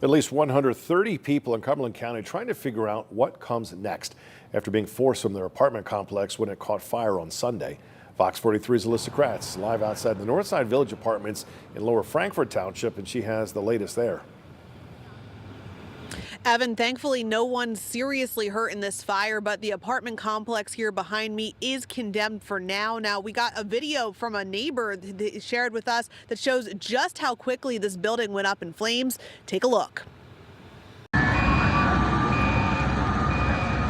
At least 130 people in Cumberland County trying to figure out what comes next after being forced from their apartment complex when it caught fire on Sunday. Fox 43's Alyssa Kratz live outside the Northside Village Apartments in Lower Frankford Township, and she has the latest there. Evan, thankfully no one seriously hurt in this fire, but the apartment complex here behind me is condemned for now. Now, we got a video from a neighbor that shared with us that shows just how quickly this building went up in flames. Take a look.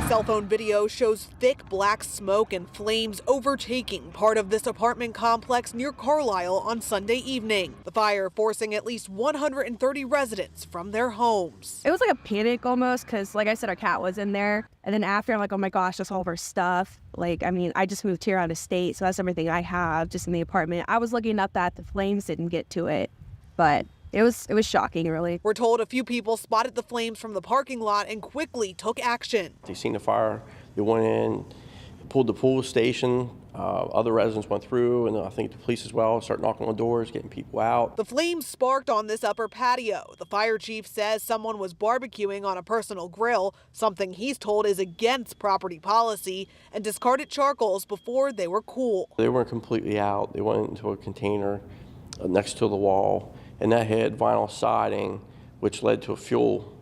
Cell phone video shows thick black smoke and flames overtaking part of this apartment complex near Carlisle on Sunday evening. The fire forcing at least 130 residents from their homes. It was like a panic almost because, like I said, our cat was in there. And then after, I'm like, oh my gosh, that's all of our stuff. Like, I mean, I just moved here out of state, so that's everything I have just in the apartment. I was looking up that the flames didn't get to it, but it was shocking, really. We're told a few people spotted the flames from the parking lot and quickly took action. They seen the fire, they went in, pulled the pool station. Other residents went through, and I think the police as well, start knocking on doors, getting people out. The flames sparked on this upper patio. The fire chief says someone was barbecuing on a personal grill, something he's told is against property policy, and discarded charcoals before they were cool. They weren't completely out. They went into a container next to the wall, and that had vinyl siding, which led to a fuel,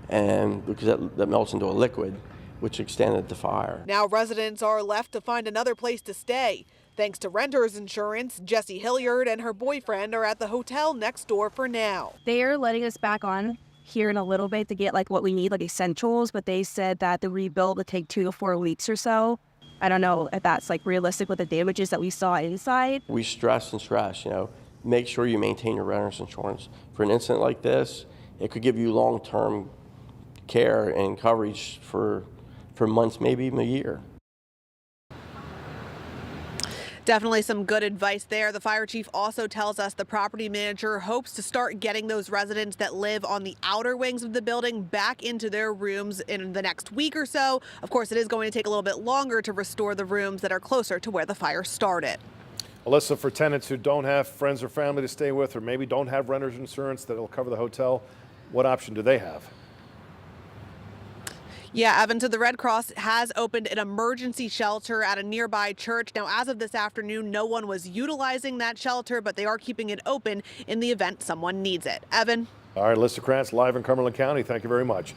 and because that melts into a liquid, which extended the fire. Now residents are left to find another place to stay. Thanks to renter's insurance, Jessie Hilliard and her boyfriend are at the hotel next door for now. They are letting us back on here in a little bit to get like what we need, like essentials, but they said that the rebuild would take 2 to 4 weeks or so. I don't know if that's like realistic with the damages that we saw inside. We stress, make sure you maintain your renter's insurance. For an incident like this, it could give you long-term care and coverage for months, maybe even a year. Definitely some good advice there. The fire chief also tells us the property manager hopes to start getting those residents that live on the outer wings of the building back into their rooms in the next week or so. Of course, it is going to take a little bit longer to restore the rooms that are closer to where the fire started. Alyssa, for tenants who don't have friends or family to stay with, or maybe don't have renter's insurance that will cover the hotel, what option do they have? Yeah, Evan, so the Red Cross has opened an emergency shelter at a nearby church. Now, as of this afternoon, no one was utilizing that shelter, but they are keeping it open in the event someone needs it. Evan? All right, Alyssa Kratz, live in Cumberland County. Thank you very much.